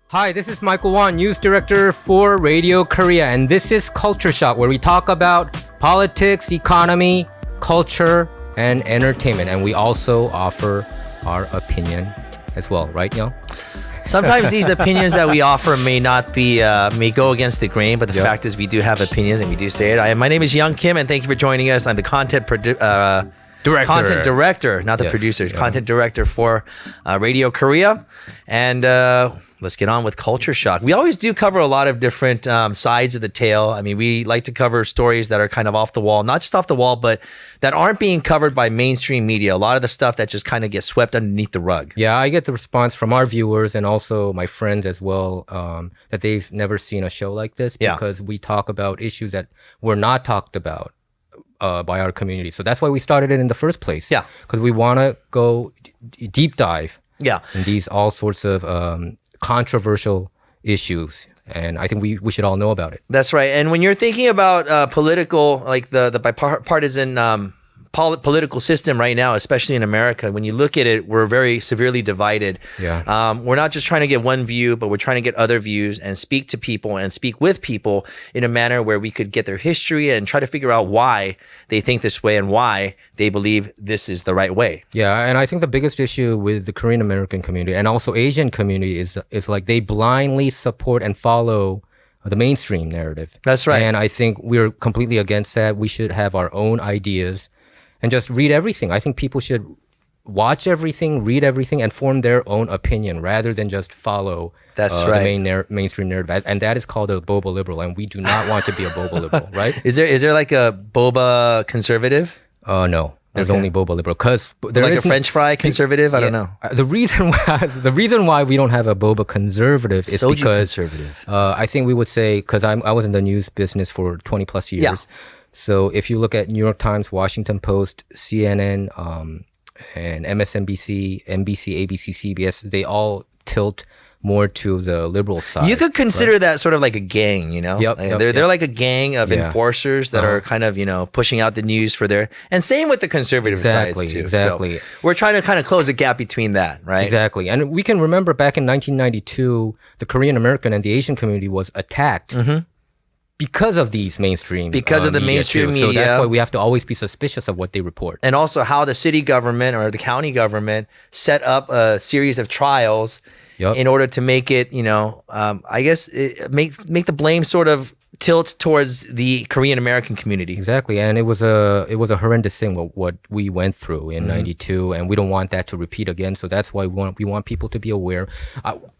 Hi, this is Michael Wan, News Director for Radio Korea, and this is Culture Shock, where we talk about politics, economy, culture, and entertainment. And we also offer our opinion as well, right, Young? Sometimes these opinions that we offer may not be, may go against the grain, but the fact is we do have opinions and we do say it. My name is Young Kim, and thank you for joining us. I'm the content director, not the producer, content director for Radio Korea. And let's get on with Culture Shock. We always do cover a lot of different sides of the tale. I mean, we like to cover stories that are kind of off the wall, not just off the wall, but that aren't being covered by mainstream media. A lot of the stuff that just kind of gets swept underneath the rug. Yeah, I get the response from our viewers and also my friends as well that they've never seen a show like this because we talk about issues that were not talked about by our community. So that's why we started it in the first place. Yeah. Because we want to go deep dive in these all sorts of controversial issues. And I think we should all know about it. That's right. And when you're thinking about political, like the bipartisan political system right now, especially in America, when you look at it, we're very severely divided. Yeah. We're not just trying to get one view, but we're trying to get other views and speak to people and speak with people in a manner where we could get their history and try to figure out why they think this way and why they believe this is the right way. Yeah, and I think the biggest issue with the Korean American community and also Asian community is like they blindly support and follow the mainstream narrative. That's right. And I think we're completely against that. We should have our own ideas and just read everything. I think people should watch everything, read everything, and form their own opinion rather than just follow the mainstream narrative. And that is called a boba liberal, and we do not want to be a boba liberal, right? Is there like a boba conservative? No. There's only boba liberal because there like a French fry conservative. I don't know. The reason why we don't have a boba conservative is Soju because conservative. I think we would say because I was in the news business for 20 plus years. Yeah. So if you look at New York Times, Washington Post, CNN, and MSNBC, NBC, ABC, CBS, they all tilt more to the liberal side. You could consider that sort of like a gang, you know? They're like a gang of enforcers that are kind of, pushing out the news for their... And same with the conservative sides, too. Exactly. So we're trying to kind of close the gap between that, right? Exactly. And we can remember back in 1992, the Korean American and the Asian community was attacked because of these mainstream of the mainstream media. So that's why we have to always be suspicious of what they report. And also how the city government or the county government set up a series of trials in order to make it, I guess, make the blame sort of tilt towards the Korean American community. Exactly. And it was a horrendous thing what we went through in 92, and we don't want that to repeat again. So that's why we want people to be aware.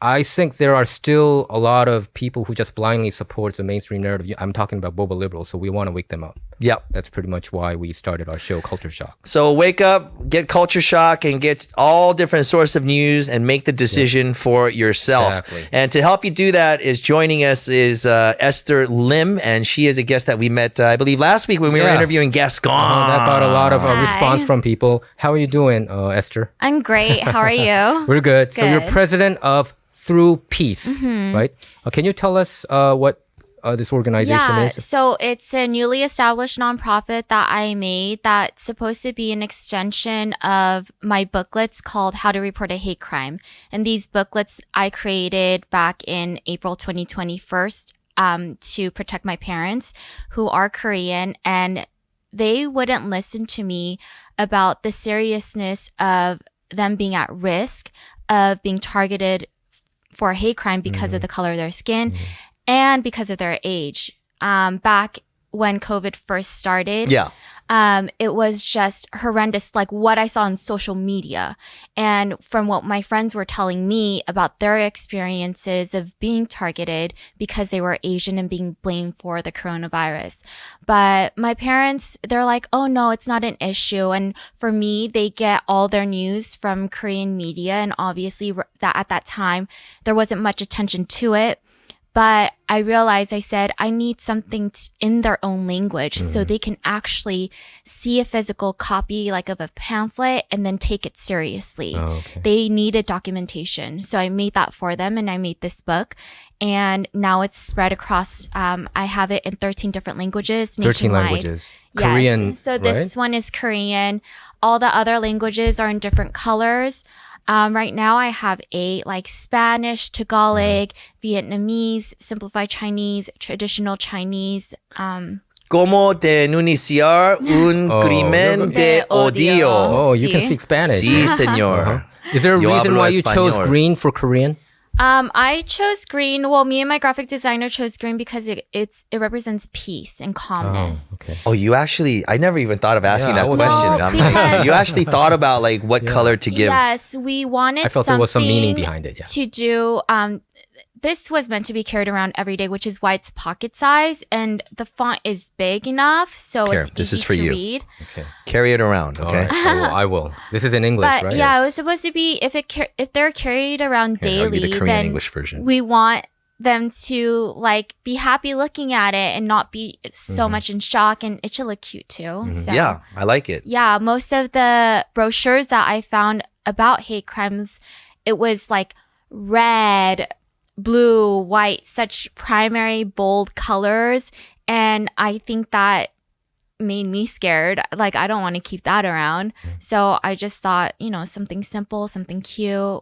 I think there are still a lot of people who just blindly support the mainstream narrative. I'm talking about boba liberals, so we want to wake them up. Yep. That's pretty much why we started our show, Culture Shock. So wake up, get Culture Shock, and get all different sources of news and make the decision for yourself. Exactly. And to help you do that is joining us is Esther Lim, and she is a guest that we met, I believe, last week when we were interviewing Gascon. That got a lot of response from people. How are you doing, Esther? I'm great. How are you? We're good. So you're president of Through Peace, right? Can you tell us what this organization is? So it's a newly established nonprofit that I made that's supposed to be an extension of my booklets called How to Report a Hate Crime. And these booklets I created back in April 2021 to protect my parents who are Korean, and they wouldn't listen to me about the seriousness of them being at risk of being targeted for a hate crime because of the color of their skin and because of their age. Back when COVID first started, it was just horrendous, like what I saw on social media. And from what my friends were telling me about their experiences of being targeted because they were Asian and being blamed for the coronavirus. But my parents, they're like, oh no, it's not an issue. And for me, they get all their news from Korean media. And obviously that at that time, there wasn't much attention to it. But I realized, I said, I need something in their own language so they can actually see a physical copy like of a pamphlet and then take it seriously. Oh, okay. They needed documentation. So I made that for them and I made this book. And now it's spread across, I have it in 13 different languages 13 nationwide. languages. Yes. Korean, So this one is Korean. All the other languages are in different colors. Right now I have 8, like Spanish, Tagalog, Vietnamese, simplified Chinese, traditional Chinese. Como denunciar un crimen de odio. Oh, you can speak Spanish. Sí, señor. Is there a Yo reason hablo why you chose español. green for Korean? I chose green. Well, me and my graphic designer chose green because it represents peace and calmness. Okay. Oh, you actually, I never even thought of asking Yeah, that I was- question. No, I'm- because- you actually thought about like what color to give. Yes, we wanted I felt there was some meaning something behind it, yeah. to do. This was meant to be carried around every day, which is why it's pocket size and the font is big enough, so Here, it's this easy is for to you. read. Okay. Carry it around, All okay? right. So I will. This is in English, But right? yeah, Yes. it was supposed to be if they're carried around Here, I'll daily, give you the Korean then English version. we want them to like be happy looking at it and not be so much in shock, and it should look cute too. So, Yeah, I like it. yeah, most of the brochures that I found about hate crimes, it was like red, blue, white, such primary bold colors. And I think that made me scared. Like, I don't want to keep that around. So I just thought, something simple, something cute.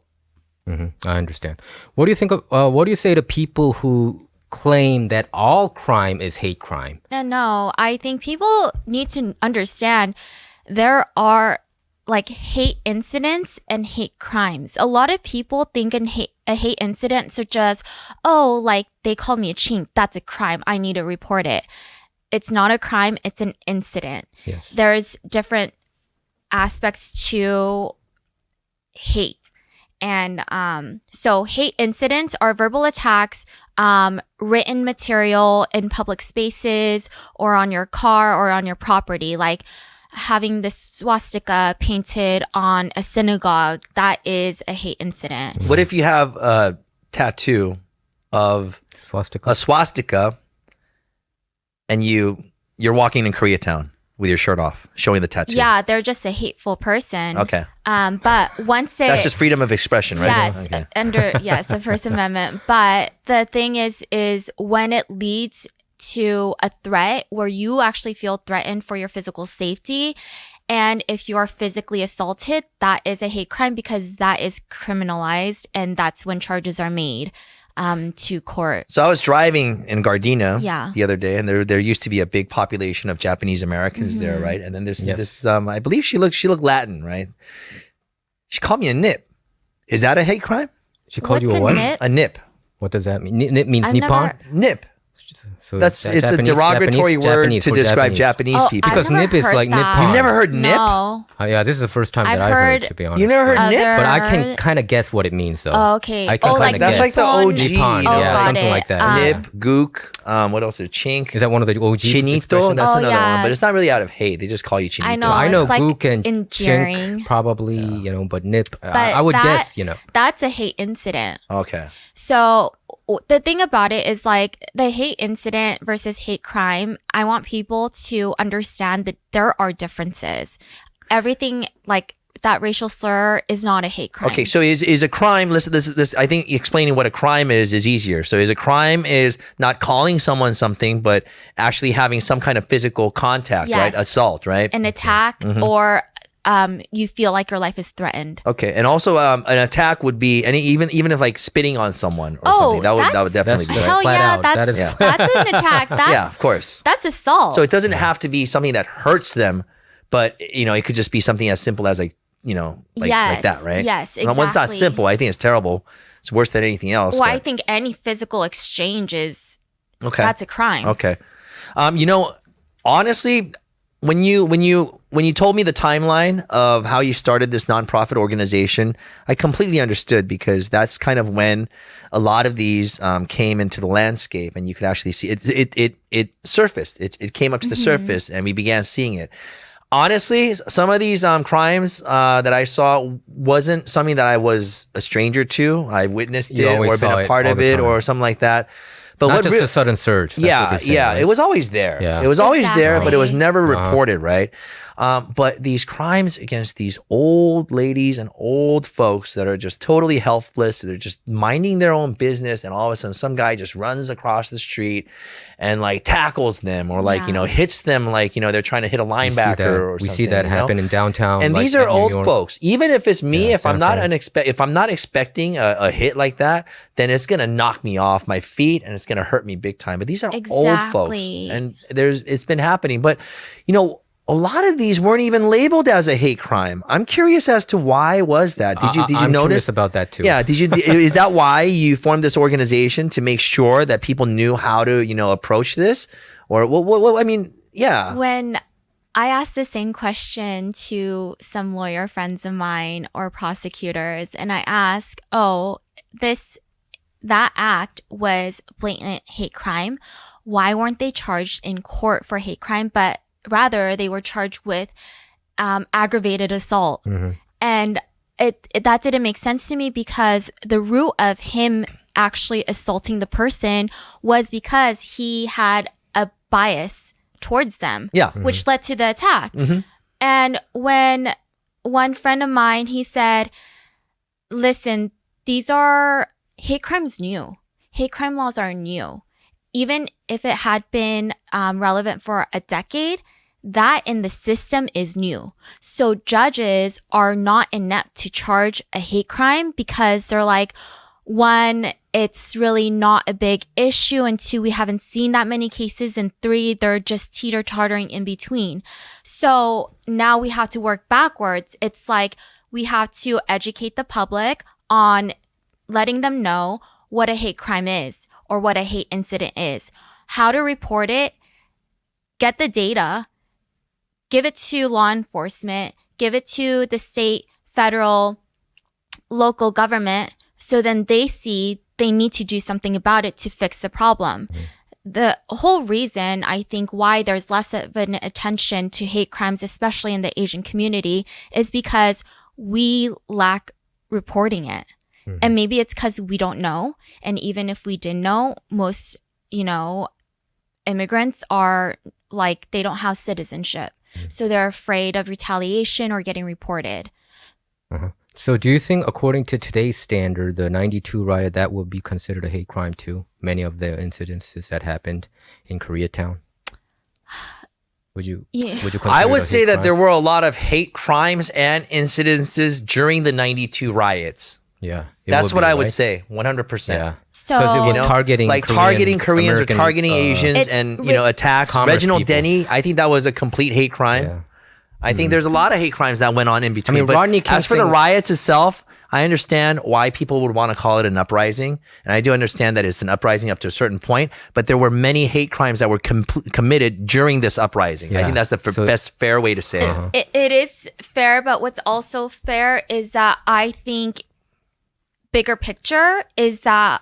I understand. What do you think of? What do you say to people who claim that all crime is hate crime? No, I think people need to understand there are like hate incidents and hate crimes. A lot of people think a hate incident such as, oh, like they called me a chink, that's a crime, I need to report it. It's not a crime, it's an incident. Yes. There's different aspects to hate. And so hate incidents are verbal attacks, written material in public spaces or on your car or on your property, like having the swastika painted on a synagogue. That is a hate incident. What if you have a tattoo of Swastika. a swastika and you're walking in Koreatown with your shirt off, showing the tattoo? Yeah, they're just a hateful person. Okay. But once it... That's just freedom of expression, right? Yes, Okay. under the First Amendment. But the thing is when it leads to a threat where you actually feel threatened for your physical safety, and if you are physically assaulted, that is a hate crime because that is criminalized, and that's when charges are made to court. So I was driving in Gardena Yeah. the other day, and there used to be a big population of Japanese Americans there, right? And then there's this, I believe she looked Latin, right? She called me a nip. Is that a hate crime? She called What's you a a what? nip? A nip. What does that mean? Nip means I've Nippon. never- Nip. So It's a derogatory word to for describe Japanese Oh, people. Because I've never nip is heard like that. Nippon. You've never heard nip? No. Yeah, this is the first time that I've I've heard, heard- to be honest. You never heard nip? But I can Other- kind of guess what it means, though. Oh, okay. I can Oh, kinda like guess. That's like the Nippon. OG, Nippon, you know? yeah, got something it. like that. Nip, gook, what else is chink? Is that one of the OG Chinito, expressions? that's Oh, another one, but yes. it's not really out of hate. They just call you chinito. I know. I know it's like gook and endearing. chink probably, but nip. But I would that- guess, That's a hate incident. Okay. So the thing about it is like the hate incident versus hate crime, I want people to understand that there are differences. Everything like that racial slur is not a hate crime. Okay, so is a crime, listen, this I think explaining what a crime is easier. So is a crime is not calling someone something, but actually having some kind of physical contact, Yes. right? Assault, right? An attack or you feel like your life is threatened. Okay, and also an attack would be even if like spitting on someone or Oh, something. That would definitely That's be right. Hell flat yeah, out. that's, That is- Yeah. that's an attack. That's, Yeah, of course. That's assault. So it doesn't have to be something that hurts them, but it could just be something as simple as like Yes, that, right? yes, Now, once not exactly. simple, I think it's terrible. It's worse than anything else. well, I but- think any physical exchange is okay. that's a crime. Okay. Honestly, when you told me the timeline of how you started this nonprofit organization, I completely understood because that's kind of when a lot of these came into the landscape, and you could actually see it surfaced. It came up to the surface, and we began seeing it. Honestly, some of these crimes that I saw wasn't something that I was a stranger to. I witnessed You it always or been saw a it part all of the it time. or something like that. But Not what just real- a sudden surge. That's what yeah, you're saying, yeah. right? It was always there. Yeah. It was always there, but it was Exactly. never reported, right? But these crimes against these old ladies and old folks that are just totally helpless, they're just minding their own business, and all of a sudden some guy just runs across the street and like tackles them, or like, hits them like, they're trying to hit a linebacker or something. We see that happen in downtown. And like these are in New old York. folks. Even if it's me, if I'm not Fran. if I'm not expecting a hit like that, then it's gonna knock me off my feet and it's gonna hurt me big time. But these are old folks, and it's been happening. But a lot of these weren't even labeled as a hate crime. I'm curious as to why was that. Did you I'm notice curious about that too? Yeah. Is that why you formed this organization, to make sure that people knew how to approach this, or what? I mean, yeah. When I asked the same question to some lawyer friends of mine or prosecutors, and I asked, that act was blatant hate crime. Why weren't they charged in court for hate crime, but rather they were charged with aggravated assault? And that didn't make sense to me, because the root of him actually assaulting the person was because he had a bias towards them, which led to the attack. And when one friend of mine, he said, listen, these are hate crimes new. Hate crime laws are new. Even if it had been relevant for a decade, that in the system is new. So judges are not inept to charge a hate crime, because they're like, one, it's really not a big issue, and two, we haven't seen that many cases, and three, they're just teeter-tottering in between. So now we have to work backwards. It's like we have to educate the public on letting them know what a hate crime is, or what a hate incident is, how to report it, get the data, give it to law enforcement, give it to the state, federal, local government, so then they see they need to do something about it to fix the problem. The whole reason, I think, why there's less of an attention to hate crimes, especially in the Asian community, is because we lack reporting it. And maybe it's because we don't know. And even if we did know, most, immigrants are like, they don't have citizenship. So they're afraid of retaliation or getting reported. So do you think, according to today's standard, the 92 riot, that would be considered a hate crime too? Many of the incidences that happened in Koreatown? Would you consider I would it a say hate that crime? there were a lot of hate crimes and incidences during the 92 riots. Yeah. That's what I would right? say, 100%. Yeah. So Because it was targeting targeting Koreans American, or targeting Asians, It's and attacks. commerce Reginald people. Denny, I think that was a complete hate crime. Yeah. I think there's a lot of hate crimes that went on in between. mean, but Rodney King as for the thing- riots itself, I understand why people would want to call it an uprising, and I do understand that it's an uprising up to a certain point. But there were many hate crimes that were committed during this uprising. I Yeah. think that's the best fair way to say it. it is fair, but what's also fair is that I think bigger picture is that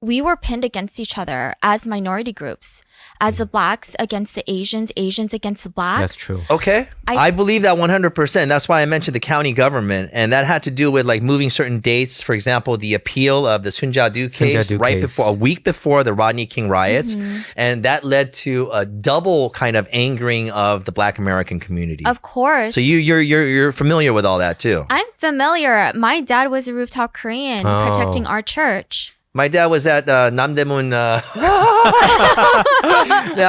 we were pinned against each other as minority groups, as the blacks against the Asians, Asians against the blacks. That's true. Okay. I believe that 100%. That's why I mentioned the county government. And that had to do with like moving certain dates. For example, the appeal of the Sunja-do case Sunja-do a week before the Rodney King riots. And that led to a double kind of angering of the Black American community. Of course. So you're familiar with all that too. I'm familiar. My dad was a rooftop Korean protecting our church. My dad was at Namdaemun. No,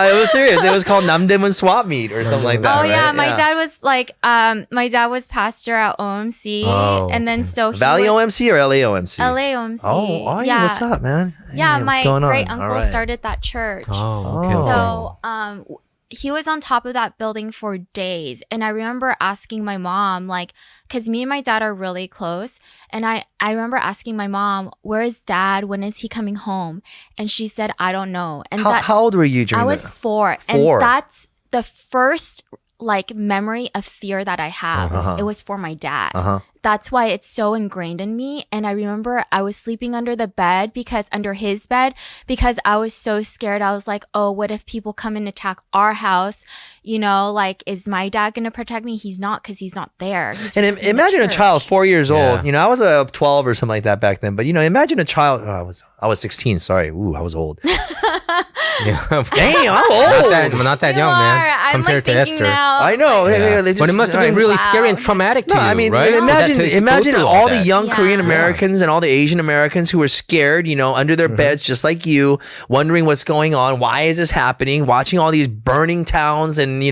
it was serious. It was called Namdaemun Swap Meet or something like that. Oh yeah, right? my dad was like, my dad was pastor at OMC, Oh, and then so he Valley was OMC or LA OMC? LA OMC. Oh, yeah. what's up, man? Yeah, Hey, what's my going on? great All uncle right. started that church. Oh, okay. So he was on top of that building for days. And I remember asking my mom, like, because me and my dad are really close. And I remember asking my mom, where is dad? When is he coming home? And she said, I don't know. And How old were you during I was that? 4. Four. And that's the first like memory of fear that I have. It was for my dad. That's why it's so ingrained in me. And I remember I was sleeping under his bed because I was so scared. I was like, oh, what if people come and attack our house? You know, like, is my dad going to protect me? He's not, because he's not there. He's And in the imagine a church. child 4 years old. Yeah. You know, I was 12 or something like that back then. But you know, imagine a child. I was 16. Sorry, ooh, I was old. Yeah. Damn, I'm old. Not that You young, man. are. I'm Compared like to thinking Esther. now. I know. Yeah. They just- But it must have been really Wow. scary and traumatic to No, you, I mean, right? imagine To go imagine through all the that. young Yeah. Korean Americans and all the Asian Americans who were scared, under their beds just like you, wondering what's going on. Why is this happening? Watching all these burning towns and,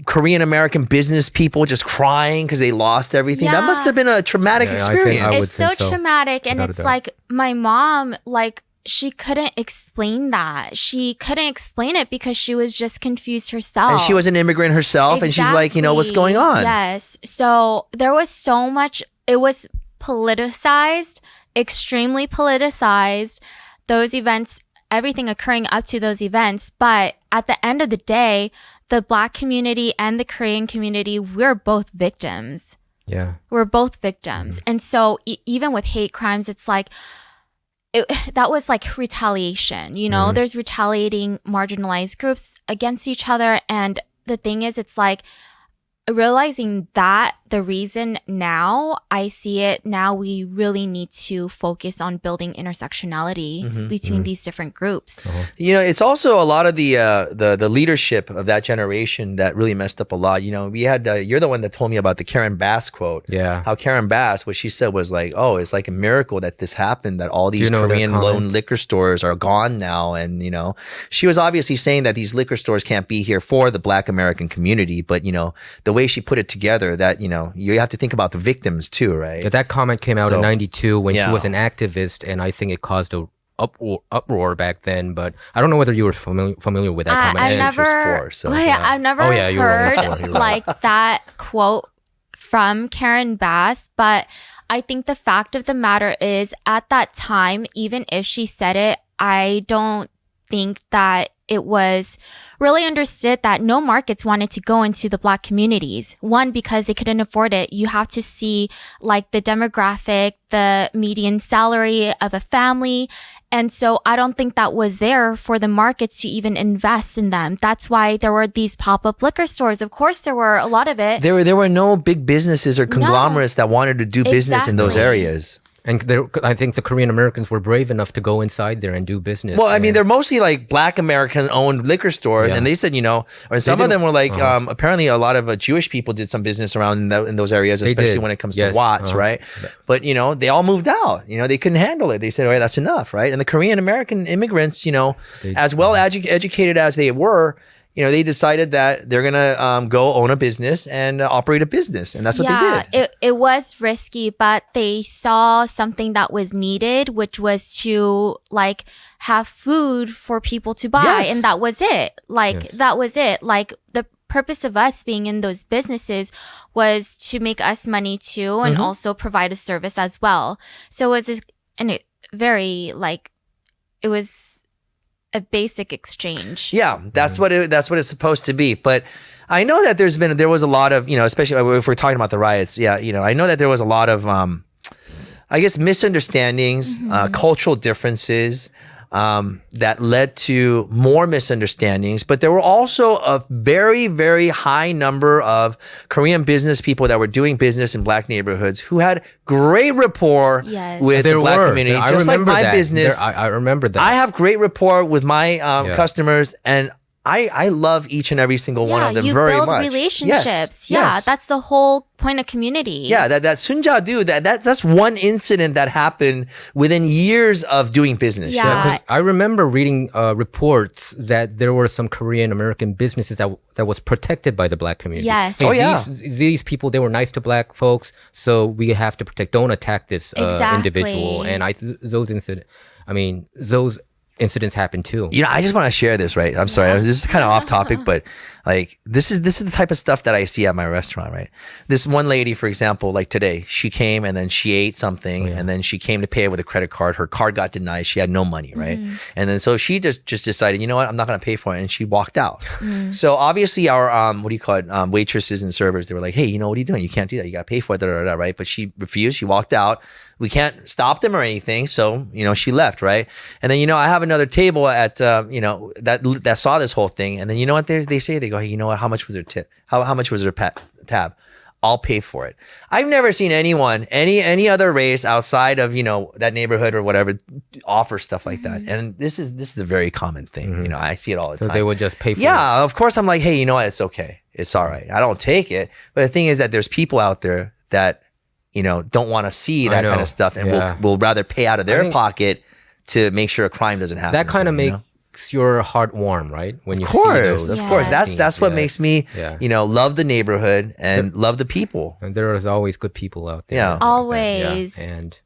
Korean American business people just crying because they lost everything. That Yeah. must have been a traumatic Yeah, I think experience. I would It's so think so. traumatic, and Without a it's doubt. like my mom, like she couldn't explain that. She couldn't explain it because she was just confused herself. And she was an immigrant herself, and she's like, what's going on? Yes. So there was so much. It was politicized, extremely politicized. Those events, everything occurring up to those events. But at the end of the day, the Black community and the Korean community, we're both victims. Yeah. We're both victims. And so even with hate crimes, it's like, that was like retaliation, there's retaliating marginalized groups against each other. And the thing is, it's like realizing that the reason now I see it now, we really need to focus on building intersectionality between these different groups. It's also a lot of the leadership of that generation that really messed up a lot. We had you're the one that told me about the Karen Bass quote. Yeah. How Karen Bass, what she said was like, "Oh, it's like a miracle that this happened. That all these know that Korean comment? lone liquor stores are gone now." And she was obviously saying that these liquor stores can't be here for the Black American community. But the way she put it together, that you have to think about the victims too, right? Yeah, that comment came out in So, 92 when yeah. she was an activist, and I think it caused a uproar back then. But I don't know whether you were familiar with that comment. I've she was never, four, so, I've never Oh, yeah, you were only heard 4, you're right. like that quote from Karen Bass, but I think the fact of the matter is, at that time, even if she said it, I don't think that it was really understood that no markets wanted to go into the Black communities. One, because they couldn't afford it. You have to see like the demographic, the median salary of a family. And so I don't think that was there for the markets to even invest in them. That's why there were these pop-up liquor stores. Of course, there were a lot of it. There were no big businesses or conglomerates that wanted to do business in those Exactly. areas. And I think the Korean Americans were brave enough to go inside there and do business. Well, I mean, and- they're mostly like Black American owned liquor stores. Yeah. And they said, or some of did- them were like, apparently a lot of Jewish people did some business around in those areas, especially did. when it comes Yes. to Watts, right? But, they all moved out. They couldn't handle it. They said, all right, that's enough, right? And the Korean American immigrants, as well educated as they were, they decided that they're going to go own a business and operate a business. And that's what they did. It was risky, but they saw something that was needed, which was to like have food for people to buy. Yes. And that was it. Like, Yes. that was it. Like, the purpose of us being in those businesses was to make us money too, and also provide a service as well. So it was it was a basic exchange. Yeah, that's what it's supposed to be. But I know that there was a lot of, especially if we're talking about the riots. Yeah, I know that there was a lot of, I guess, misunderstandings, cultural differences that led to more misunderstandings. But there were also a very, very high number of Korean business people that were doing business in Black neighborhoods who had great rapport Yes. with the Black community. I Just like remember my that. business. I remember that. I have great rapport with my customers, and I love each and every single one of them you very build much. relationships. Yes, Yeah, yes. that's the whole point of community. Yeah, that Sunja-do, that's one incident that happened within years of doing business. Yeah. because I remember reading reports that there were some Korean American businesses that was protected by the Black community. Yes. Hey, Oh, yeah. These people, they were nice to Black folks, so we have to protect. Don't attack this individual. Exactly. And those incidents happen too. I just want to share this, right? I'm sorry, this is kind of off topic, but like this is the type of stuff that I see at my restaurant, right? This one lady, for example, like today, she came and then she ate something, and then she came to pay with a credit card. Her card got denied. She had no money, right? And then so she just decided, you know what, I'm not going to pay for it, and she walked out. So obviously our waitresses and servers, they were like, hey, what are you doing? You can't do that. You got to pay for it, right? But she refused. She walked out. We can't stop them or anything. So, she left, right? And then, I have another table at, that saw this whole thing. And then, you know what they say? They go, hey, you know what? How much was their tip? How much was their tab? I'll pay for it. I've never seen anyone, any other race outside of, that neighborhood or whatever, offer stuff like that. And this is a very common thing. I see it all the So time. they would just pay for it. Yeah, of course. I'm like, hey, you know what? It's okay. It's all right. I don't take it. But the thing is that there's people out there that, don't want to see that kind of stuff and will rather pay out of their pocket to make sure a crime doesn't happen. That kind of makes your heart warm, right? When you see those. Of course. That's what makes me, Yeah. love the neighborhood and love the people. And there is always good people out there. Yeah. Always. Yeah. And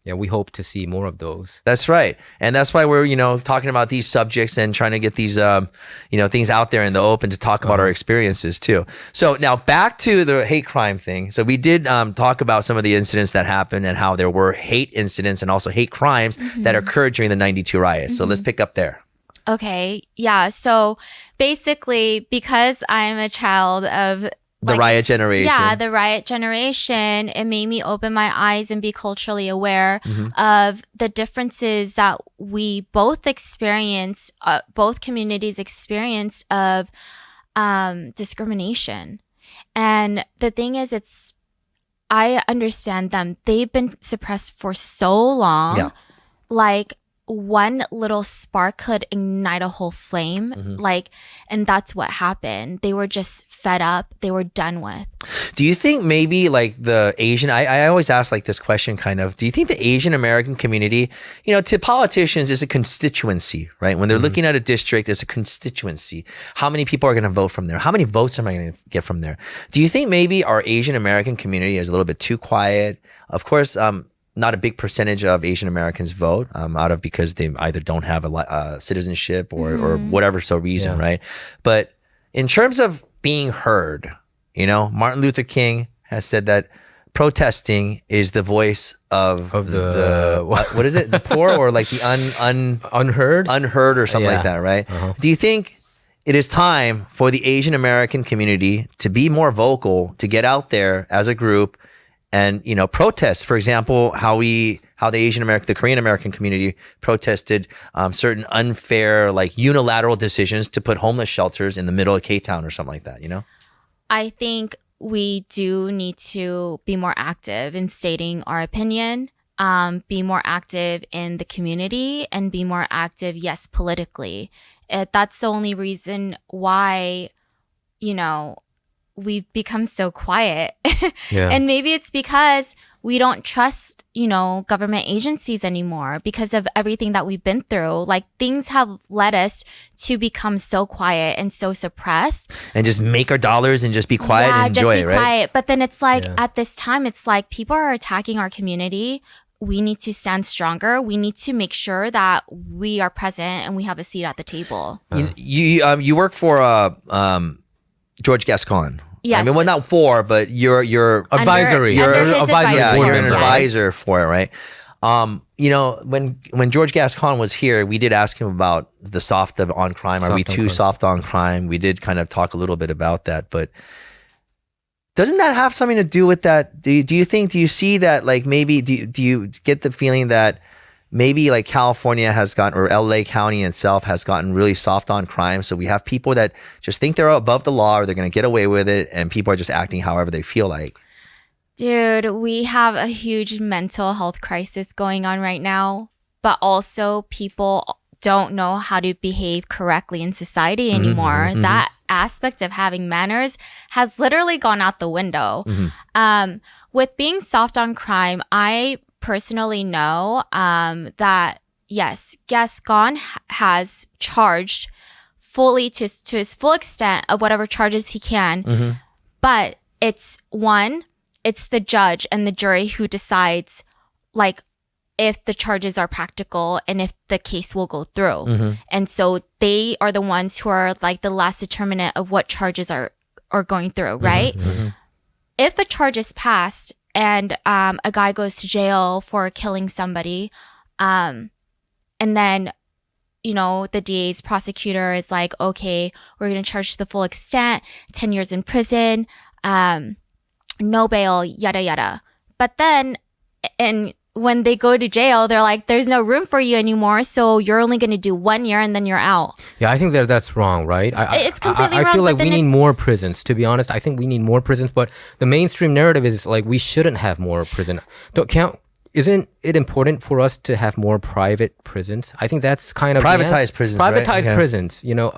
we hope to see more of those. That's right. And that's why we're, talking about these subjects and trying to get these, things out there in the open to talk about our experiences too. So now back to the hate crime thing. So we did talk about some of the incidents that happened and how there were hate incidents and also hate crimes that occurred during the 92 riots. So let's pick up there. Okay. Yeah. So basically, because I'm a child of The riot generation. Yeah, the riot generation. It made me open my eyes and be culturally aware of the differences that we both experienced, both communities experienced of discrimination. And the thing is, I understand them. They've been suppressed for so long. Yeah. Like, one little spark could ignite a whole flame. And that's what happened. They were just fed up. They were done with. Do you think maybe like the Asian, I always ask like this question kind of, do you think the Asian American community, to politicians is a constituency, right? When they're looking at a district, it's a constituency. How many people are going to vote from there? How many votes am I going to get from there? Do you think maybe our Asian American community is a little bit too quiet? Of course, not a big percentage of Asian Americans vote out of because they either don't have a citizenship or whatever reason, right? But in terms of being heard, Martin Luther King has said that protesting is the voice of the what is it? The poor or like the unheard or something like that, right? Do you think it is time for the Asian American community to be more vocal, to get out there as a group and, protest, for example, how the Korean American community protested certain unfair, like unilateral decisions to put homeless shelters in the middle of K-Town or something like that, I think we do need to be more active in stating our opinion, be more active in the community, and be more active, yes, politically. That's the only reason why, we've become so quiet. And maybe it's because we don't trust, government agencies anymore because of everything that we've been through. Like, things have led us to become so quiet and so suppressed. And just make our dollars and just be quiet and enjoy it, right? Quiet. But then it's like, at this time, it's like people are attacking our community. We need to stand stronger. We need to make sure that we are present and we have a seat at the table. You work for George Gascon. Yes. I mean, well, not for, but you're Advisory. Under You're his advisory advisory. board you're an member. advisor for it, right? When George Gascon was here, we did ask him about the soft on crime. Are we too soft on crime? We did kind of talk a little bit about that, but doesn't that have something to do with that? Do you see that, like, maybe do you get the feeling that maybe like California has gotten, or LA County itself has gotten really soft on crime? So we have people that just think they're above the law or they're going to get away with it, and people are just acting however they feel like. Dude, we have a huge mental health crisis going on right now, but also people don't know how to behave correctly in society anymore. That aspect of having manners has literally gone out the window. With being soft on crime, I personally know that, yes, Gascon has charged fully to his full extent of whatever charges he can, but it's the judge and the jury who decides, like, if the charges are practical and if the case will go through. And so they are the ones who are like the last determinant of what charges are going through, right? If a charge is passed and a guy goes to jail for killing somebody, and then, the DA's prosecutor is like, okay, we're going to charge to the full extent, 10 years in prison, no bail, yada, yada. But then, and when they go to jail, they're like, there's no room for you anymore, so you're only going to do 1 year and then you're out. Yeah, I think that's wrong, right? It's completely I wrong. feel like but we then need more prisons, to be honest. I think we need more prisons, but the mainstream narrative is like we shouldn't have more prison. Isn't it important for us to have more private prisons? I think that's kind of Privatized prisons, right? Privatized Okay. prisons. You know,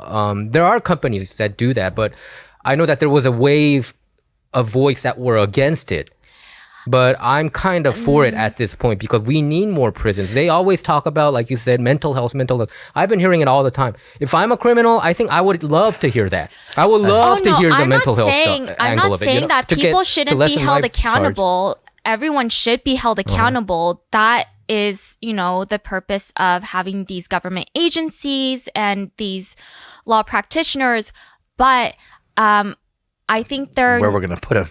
there are companies that do that, but I know that there was a wave of voice that were against it. But I'm kind of for it at this point because we need more prisons. They always talk about, like you said, mental health. I've been hearing it all the time. If I'm a criminal, I think I would love to hear that. I would love to hear the mental health I'm angle not of it. saying that people shouldn't be held charge. accountable. Everyone should be held accountable. That is, the purpose of having these government agencies and these law practitioners. But I think they're Where we're going to put them.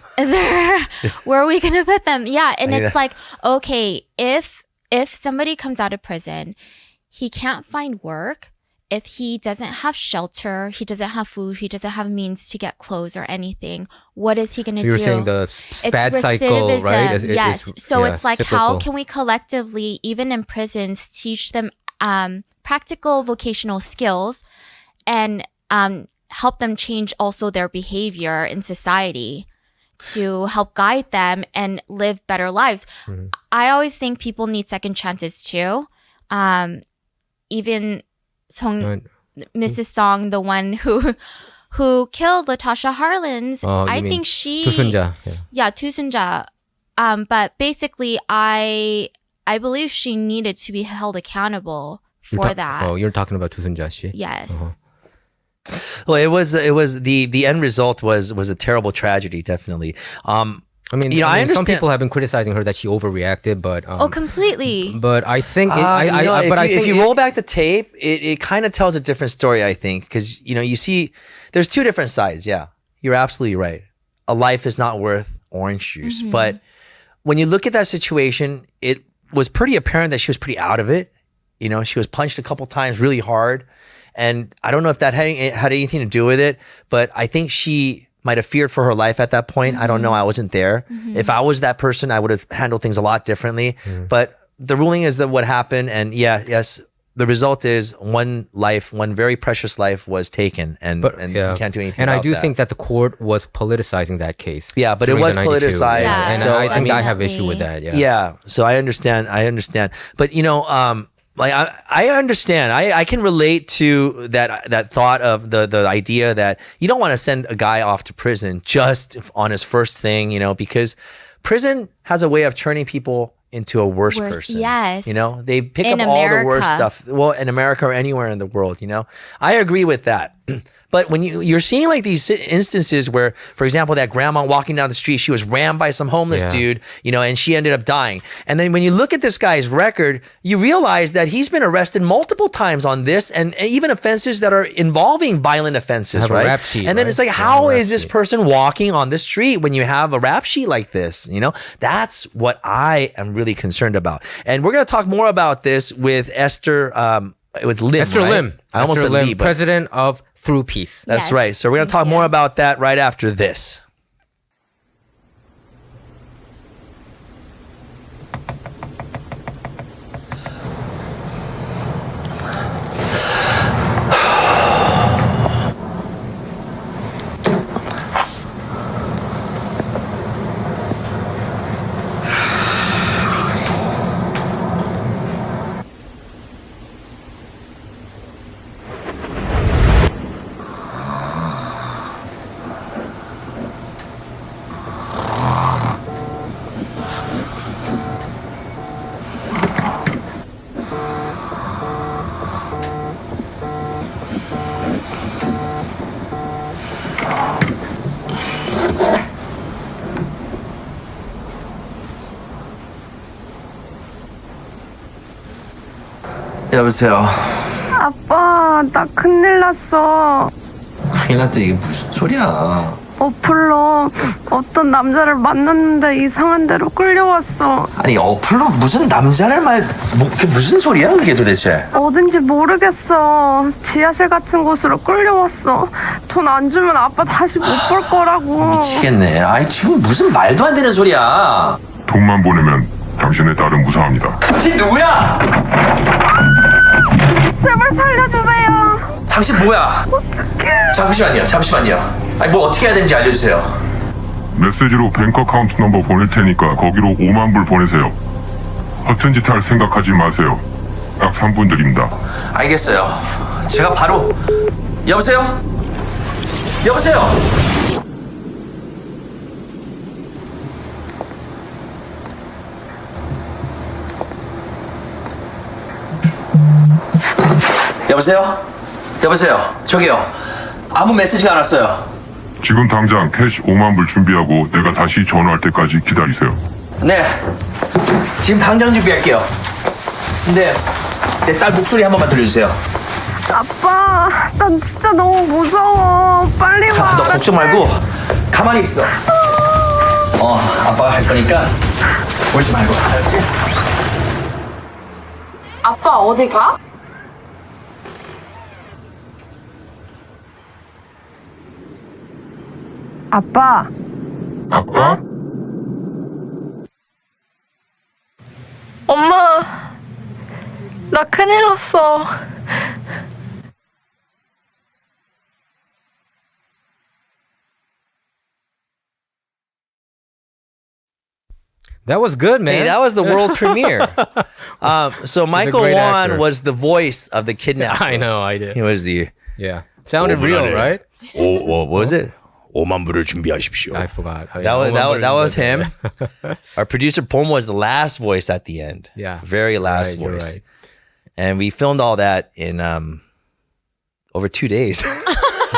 where are we going to put them? Yeah. And it's like, okay, if somebody comes out of prison, he can't find work. If he doesn't have shelter, he doesn't have food, he doesn't have means to get clothes or anything, what is he going to do? So you're saying the bad cycle, right? Yes. So it's like, cyclical. how can we collectively, even in prisons, teach them practical vocational skills and help them change also their behavior in society to help guide them and live better lives. Mm-hmm. I always think people need second chances too. Even Mrs. Song, the one who killed Latasha Harlins, I think she... 투순자. Yeah, 투순자. But basically, I believe she needed to be held accountable for that. Oh, you're talking about 투순자 씨? Yes. Uh-huh. Well, it was the end result was a terrible tragedy, definitely. I understand. Some people have been criticizing her that she overreacted, but completely. But I think if you roll back the tape, it kind of tells a different story. I think because you see there's two different sides. Yeah, you're absolutely right. A life is not worth orange juice, but when you look at that situation, it was pretty apparent that she was pretty out of it. She was punched a couple times really hard. And I don't know if that had anything to do with it, but I think she might have feared for her life at that point. I don't know. I wasn't there. If I was that person, I would have handled things a lot differently. But the ruling is that what happened. And yes, the result is one very precious life was taken. And you can't do anything and about I do that. think that the court was politicizing that case. Yeah, but it was politicized. Yeah. And so, I think I have issue with that. Yeah. Yeah. So I understand. But I understand. I can relate to that thought of the idea that you don't want to send a guy off to prison just on his first thing, because prison has a way of turning people into a worse person. Yes. They pick In up all the America. worst stuff. Well, in America or anywhere in the world, I agree with that. But when you're seeing like these instances where, for example, that grandma walking down the street, she was rammed by some homeless dude, and she ended up dying. And then when you look at this guy's record, you realize that he's been arrested multiple times on this and even offenses that are involving violent offenses, Have a right? rap sheet, and then right? it's like, how is this person walking on the street when you have a rap sheet like this? That's what I am really concerned about. And we're going to talk more about this with Esther Lim. Esther right? Lim. I almost Esther said Lim, Lee, but president of Through Peace. that's Yes. right. So we're going to talk more about that right after this. 여보세요. 아빠, 나 큰일 났어. 큰일 났다. 이게 무슨 소리야? 어플로 어떤 남자를 만났는데 이상한 데로 끌려왔어. 아니 어플로 무슨 남자를 그게 무슨 소리야 그게 도대체? 어딘지 모르겠어. 지하실 같은 곳으로 끌려왔어. 돈 안 주면 아빠 다시 못 볼 거라고. 미치겠네. 아이 지금 무슨 말도 안 되는 소리야. 돈만 보내면 당신의 딸은 무사합니다. 당신 누구야? 제발 살려주세요. 당신 뭐야? 잠시만요. 아니 뭐 어떻게 해야 되는지 알려주세요. 메시지로 뱅크 어카운트 넘버 보낼 테니까 거기로 5만 불 보내세요. 허튼 짓 할 생각하지 마세요. 딱 3분 드립니다. 알겠어요. 제가 바로 여보세요? 여보세요? 저기요. 아무 메시지가 안 왔어요. 지금 당장 캐시 5만 불 준비하고 내가 다시 전화할 때까지 기다리세요. 네. 지금 당장 준비할게요. 근데 내 딸 목소리 한 번만 들려주세요. 아빠, 난 진짜 너무 무서워. 빨리 와. 너 걱정 말고 가만히 있어. 아빠가 할 거니까 울지 말고. 알았지? 아빠 어디 가? 아빠, 아빠? 엄마, 나 큰일 났어. That was good, man. Hey, that was the world premiere. So Michael great Wan actor. was the voice of the kidnapper. I know, I did. He was the. Yeah. Sounded real, right? What was it? 5만 불을 준비하십시오. I forgot. That was him. Our producer Pom was the last voice at the end. Yeah. Very last Right, you're voice. right. And we filmed all that in over 2 days.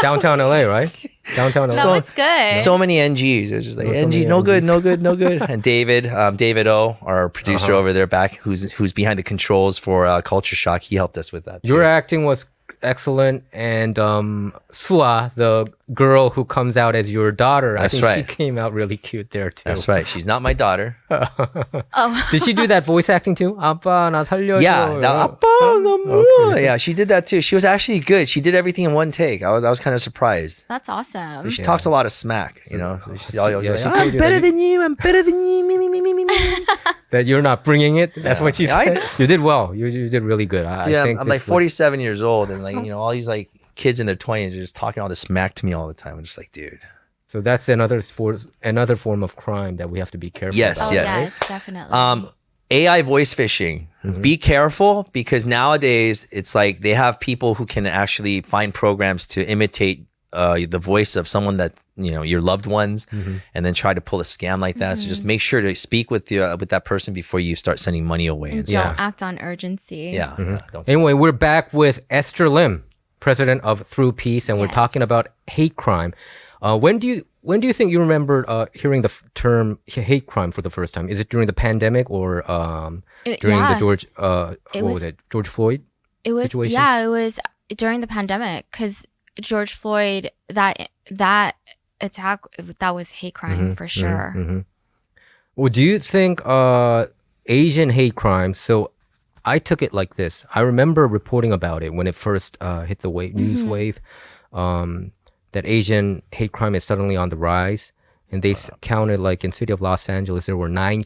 Downtown LA, right? Downtown LA. That was good. So many NGs. It was just like There were so NG, many no good, NGs. no good, no good. And David O, our producer over there back, who's behind the controls for Culture Shock, he helped us with that too. Your acting was excellent, and Sua, the girl who comes out as your daughter, That's I think right. she came out really cute there too. That's right. She's not my daughter. Did she do that voice acting too? 아빠 나 살려줘. Yeah, Oh, okay. Yeah, she did that too. She was actually good. She did everything in one take. I was kind of surprised. That's awesome. She talks a lot of smack, you know. She's always like, she told I'm you better that than you. I'm better than you. Me. that you're not bringing it. That's what she Yeah, said. You did well. You did really good. I Dude, think I'm like this was- 47 years old, and like all these like kids in their 20s are just talking all this smack to me all the time. I'm just like, dude. So that's another form of crime that we have to be careful Yes, about. Oh, yes. yes, definitely. AI voice phishing. Be careful because nowadays it's like they have people who can actually find programs to imitate the voice of someone that your loved ones, and then try to pull a scam like that. So just make sure to speak with that person before you start sending money away. And Don't stuff. act on urgency. Yeah. Don't Anyway, we're back with Esther Lim, president of Through Peace, and we're Yes. talking about hate crime. When do you think you remembered hearing the term hate crime for the first time? Is it during the pandemic or during the yeah. George was- George Floyd? It was situation? it was during the pandemic because George Floyd that attack that was hate crime for sure. Well, do you think Asian hate crime? So I took it like this. I remember reporting about it when it first hit the news wave. That Asian hate crime is suddenly on the rise. And they counted, like in city of Los Angeles, there were 9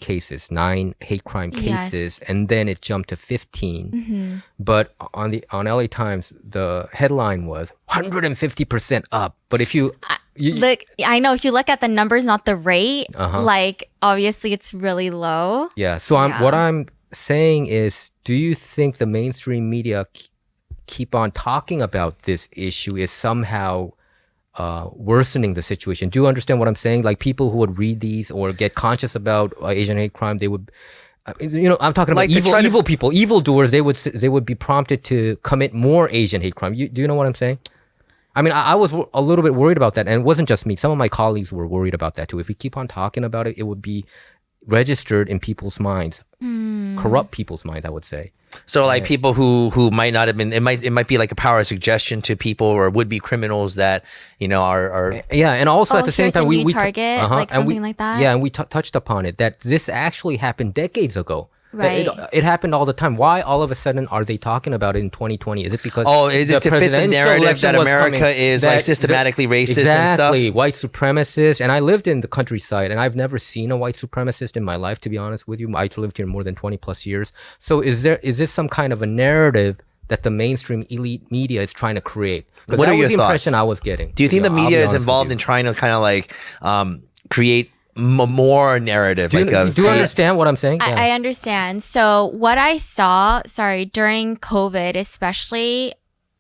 hate crime cases, and then it jumped to 15. But on LA Times, the headline was 150% up. But if you Look, I know if you look at the numbers, not the rate, like obviously it's really low. yeah, so what I'm saying is, do you think the mainstream media keep on talking about this issue is somehow worsening the situation? Do you understand what I'm saying? Like people who would read these or get conscious about Asian hate crime, they would, I'm talking about Like to try to- evil people, evildoers. They would be prompted to commit more Asian hate crime. Do you know what I'm saying? I mean, I was a little bit worried about that, and it wasn't just me. Some of my colleagues were worried about that too. If we keep on talking about it, it would be registered in people's minds, corrupt people's minds, I would say. So like people who might not have been, it might be like a power of suggestion to people or would be criminals that are Yeah, and also at the same here's time, a new target, like and something like that? Yeah, and we touched upon it that this actually happened decades ago. Right. It happened all the time. Why all of a sudden are they talking about it in 2020? Is it because is it to fit the narrative that America is like systematically racist and stuff? Exactly, white supremacist. And I lived in the countryside, and I've never seen a white supremacist in my life, to be honest with you. I lived here more than 20 plus years. So is this some kind of a narrative that the mainstream elite media is trying to create? Because that was the impression I was getting. Do you think the media is involved in trying to kind of like create more narrative? Do you understand what I'm saying? I understand. So what I saw, during COVID, especially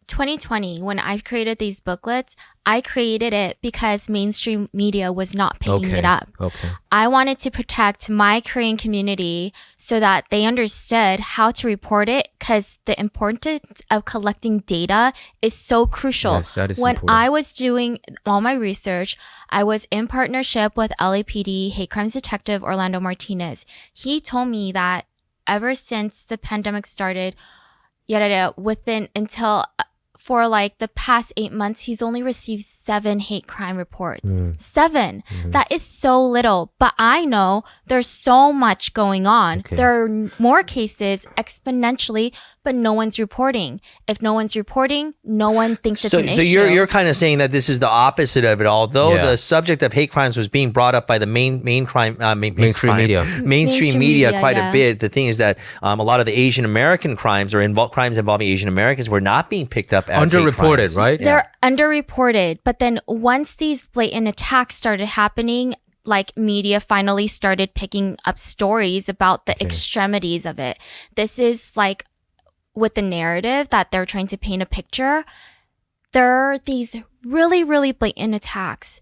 2020, when I created these booklets, I created it because mainstream media was not picking it up. Okay. I wanted to protect my Korean community so that they understood how to report it, because the importance of collecting data is so crucial. Yes, that is when important. I was doing all my research, I was in partnership with LAPD hate crimes detective Orlando Martinez. He told me that ever since the pandemic started, for like the past 8 months, he's only received 7 hate crime reports. 7. That is so little. But I know there's so much going on. Okay. There are more cases exponentially, but no one's reporting. If no one's reporting, no one thinks it's an issue. So you're kind of saying that this is the opposite of it. Although the subject of hate crimes was being brought up by the mainstream media quite a bit. The thing is that a lot of the Asian American crimes or crimes involving Asian Americans were not being picked up as underreported, right? They're underreported. But then once these blatant attacks started happening, like media finally started picking up stories about the extremities of it. This is like with the narrative that they're trying to paint a picture. There are these really, really blatant attacks.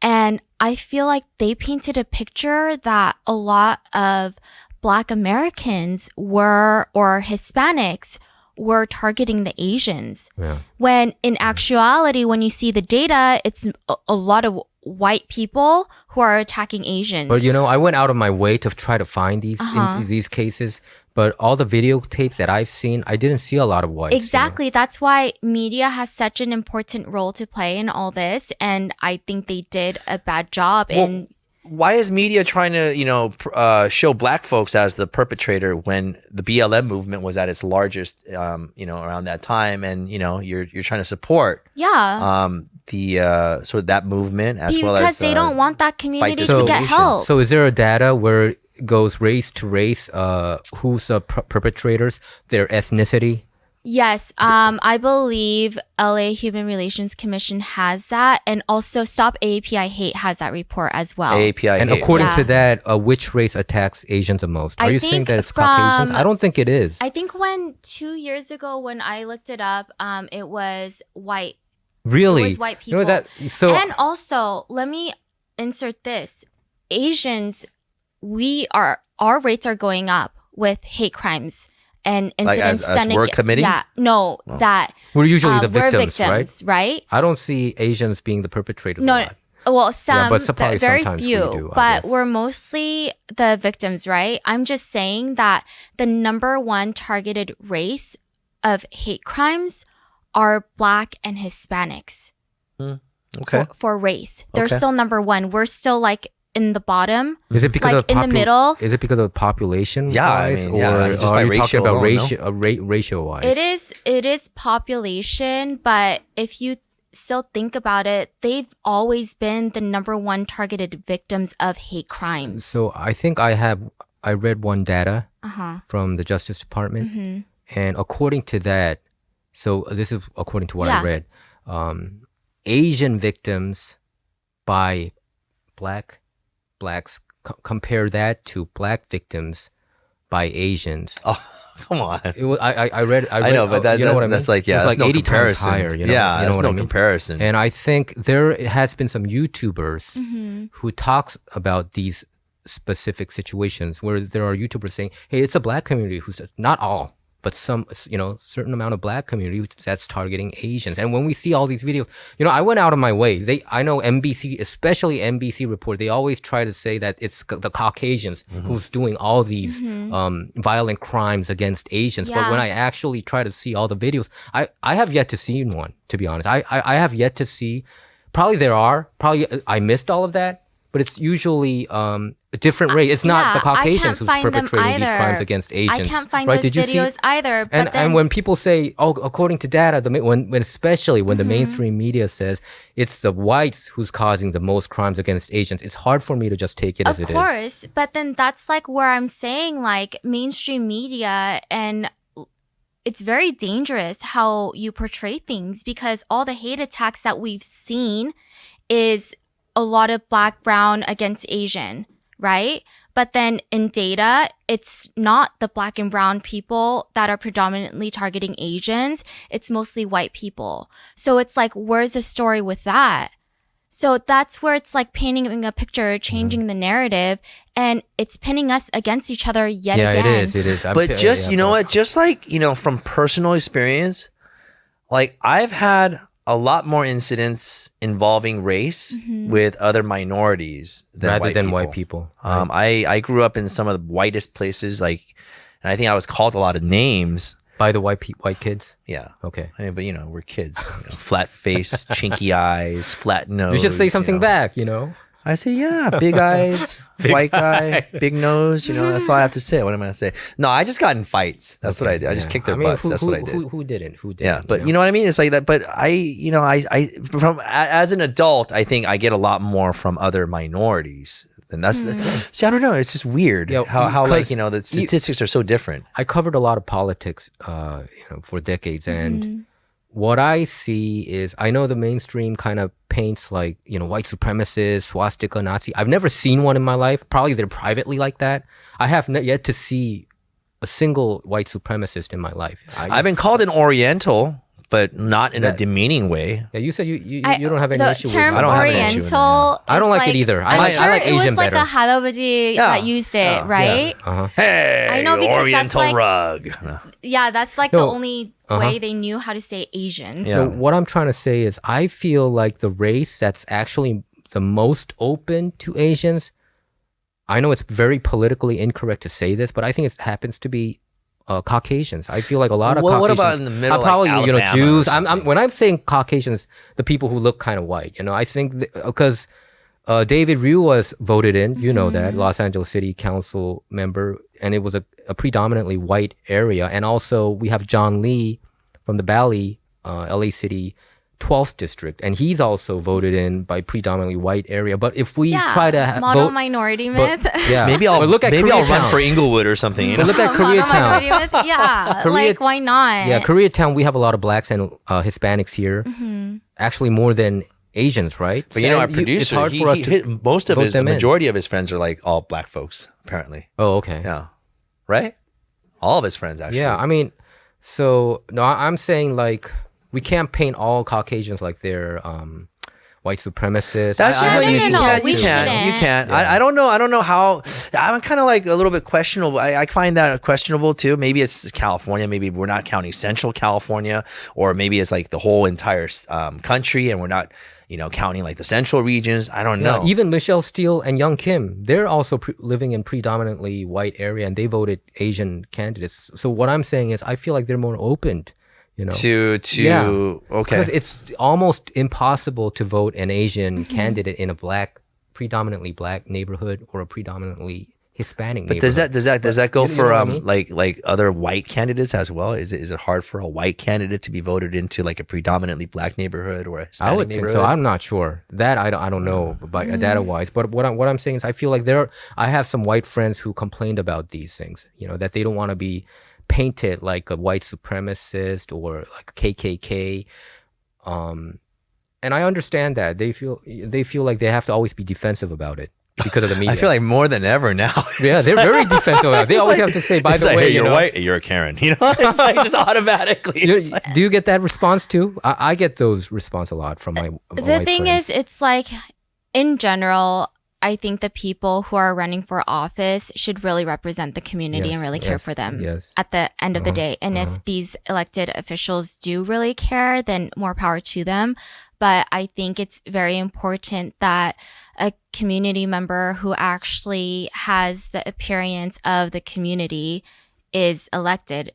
And I feel like they painted a picture that a lot of Black Americans or Hispanics were targeting the Asians. Yeah. When in actuality, when you see the data, it's a lot of white people who are attacking Asians. But I went out of my way to try to find these these cases. But all the videotapes that I've seen, I didn't see a lot of whites. Exactly. That's why media has such an important role to play in all this. And I think they did a bad job in... Why is media trying to, show Black folks as the perpetrator when the BLM movement was at its largest, around that time, and you're trying to support, the sort of that movement as well as because they don't want that community to get help. So is there a data where it goes race to race? Who's the perpetrators? Their ethnicity? Yes, I believe LA Human Relations Commission has that, and also Stop AAPI Hate has that report as well. AAPI and hate. according to that, which race attacks Asians the most? Are you saying that it's Caucasians? I don't think it is. I think 2 years ago when I looked it up, it was white. Really? It was white people. And also, let me insert this. Asians, our rates are going up with hate crimes. And incidents as we're committing? That we're usually the we're victims, right? I don't see Asians being the perpetrators. No, well, some, but probably very sometimes few, we do, but we're mostly the victims, right? I'm just saying that the number one targeted race of hate crimes are Black and Hispanics. Okay. For race, they're still number one. We're still like in the bottom. Is it because of in the middle? Is it because of population? Yeah, wise, just or by are you talking about alone, ratio wise? It is population, but if you still think about it, they've always been the number one targeted victims of hate crimes. So I think I read one data from the Justice Department, and according to that, so this is according to what I read, Asian victims by blacks, compare that to Black victims by Asians. Oh, come on. I read. I know, but you know what I mean? That's like, it's like no 80 times comparison. higher. That's no I mean? comparison. And I think there has been some YouTubers who talks about these specific situations where there are YouTubers saying, "Hey, it's a Black community who's not all, but some, certain amount of Black community that's targeting Asians." And when we see all these videos, I went out of my way. I know NBC, especially NBC report, they always try to say that it's the Caucasians who's doing all these violent crimes against Asians. But when I actually try to see all the videos, I have yet to see one, to be honest. I have yet to see, probably I missed all of that. but it's usually a different race. It's not the Caucasians who's perpetrating these crimes against Asians. I can't find right? those Did you videos see? either. But And when people say, oh, according to data, especially when the mainstream media says it's the whites who's causing the most crimes against Asians, it's hard for me to just take it as it is. Of course, but then that's like where I'm saying like mainstream media, and it's very dangerous how you portray things, because all the hate attacks that we've seen is a lot of Black, brown against Asian, right? But then in data, it's not the Black and brown people that are predominantly targeting Asians. It's mostly white people. So it's like, where's the story with that? So that's where it's like painting a picture, changing the narrative, and it's pinning us against each other yet again. Yeah, it is. But just, you know what, just like, you know, from personal experience, like I've had a lot more incidents involving race with other minorities than white people. I grew up in some of the whitest places, like, and I think I was called a lot of names. By the white kids? Yeah. Okay. I mean, but you know, we're kids. You know, flat face, chinky eyes, flat nose. You should say something back, you know? I say, yeah, big eyes, white guy, big nose. You know, that's all I have to say. What am I going to say? No, I just got in fights. That's what I did. I just kicked their butts. That's what I did. Who didn't? Yeah, but you know what I mean? It's like that. But I from as an adult, I think I get a lot more from other minorities. And that's see, I don't know. It's just weird how like, you know, the statistics are so different. I covered a lot of politics, for decades, and what I see is, I know the mainstream kind of paints like, you know, white supremacist, swastika, Nazi. I've never seen one in my life. Probably they're privately like that. I have yet to see a single white supremacist in my life. I've been called an Oriental, but not in a demeaning way. Yeah, you said you don't have any issue with it. The term Oriental, I don't like it either. I like Asian it was better. like a 할아버지 that used it, right? Uh-huh. Hey, I know, because Oriental that's like, rug. No. Yeah, that's like the only way they knew how to say Asian. Yeah. So what I'm trying to say is, I feel like the race that's actually the most open to Asians, I know it's very politically incorrect to say this, but I think it happens to be Caucasians. I feel like a lot of Caucasians. What about in the middle, probably, like Alabama, Jews. When I'm saying Caucasians, the people who look kind of white. I think because David Ryu was voted in, you know that, Los Angeles City Council member, and it was a predominantly white area. And also we have John Lee from the Valley, LA City 12th district, and he's also voted in by predominantly white area. But if we try to model vote, minority myth. Maybe I'll look at I'll run for Inglewood or something. You know? Look at Model Koreatown. minority myth. Yeah, like why not? Yeah, Koreatown, we have a lot of blacks and Hispanics here. Actually, more than Asians, right? But you know, our it's producer, hard for us to most of vote the them in. majority of his friends are like all black folks, apparently. Oh, okay. Yeah, right. All of his friends, actually. Yeah, I mean, so no, I'm saying like we can't paint all Caucasians like they're white supremacists. That's No, you we can't. You shouldn't. can't. I don't know how. I'm kind of like a little bit questionable. I find that questionable too. Maybe it's California. Maybe we're not counting Central California, or maybe it's like the whole entire country, and we're not, counting like the central regions. I don't know. Even Michelle Steele and Young Kim, they're also living in predominantly white area, and they voted Asian candidates. So what I'm saying is, I feel like they're more open. Okay, because it's almost impossible to vote an Asian candidate in a predominantly black neighborhood or a predominantly Hispanic neighborhood. But does that go You for know what I mean? like other white candidates as well? Is it hard for a white candidate to be voted into like a predominantly black neighborhood or a Hispanic I would think neighborhood? so. I'm not sure that I don't know by data wise. But what I'm saying is, I feel like I have some white friends who complained about these things. That they don't want to be painted like a white supremacist or like a KKK, and I understand that they feel like they have to always be defensive about it because of the media. I feel like more than ever now. Yeah, they're very defensive about it. They always have to say, by the way, hey, you're white, you're a Karen. It's like just automatically. Do you get that response too? I get those response a lot from my The white thing friends. is, it's like, in general, I think the people who are running for office should really represent the community and really care for them at the end of the day. And if these elected officials do really care, then more power to them. But I think it's very important that a community member who actually has the appearance of the community is elected,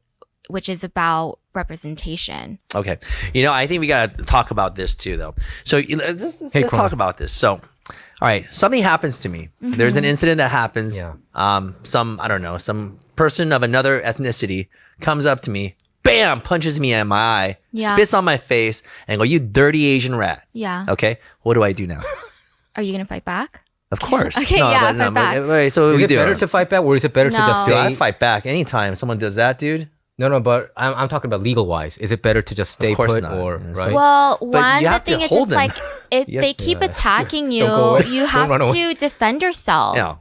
which is about representation. Okay. I think we got to talk about this too, though. So let's talk about this. So All right, something happens to me. There's an incident that happens. Yeah. Some person of another ethnicity comes up to me, bam, punches me in my eye, Yeah. spits on my face, and go, "You dirty Asian rat." Yeah. Okay, what do I do now? Are you gonna fight back? Of course. Okay, yeah, fight back. Wait, so what Is do we it do? better to fight back or is it better to No. just Dude, stay? I fight back anytime someone does that, dude. No, but I'm talking about legal wise. Is it better to just stay course put not. or Yeah, right? Well, you one, the have to thing is, hold it's them. like if You have- they keep attacking you, Don't go away. you Don't have run away. to defend yourself. Yeah.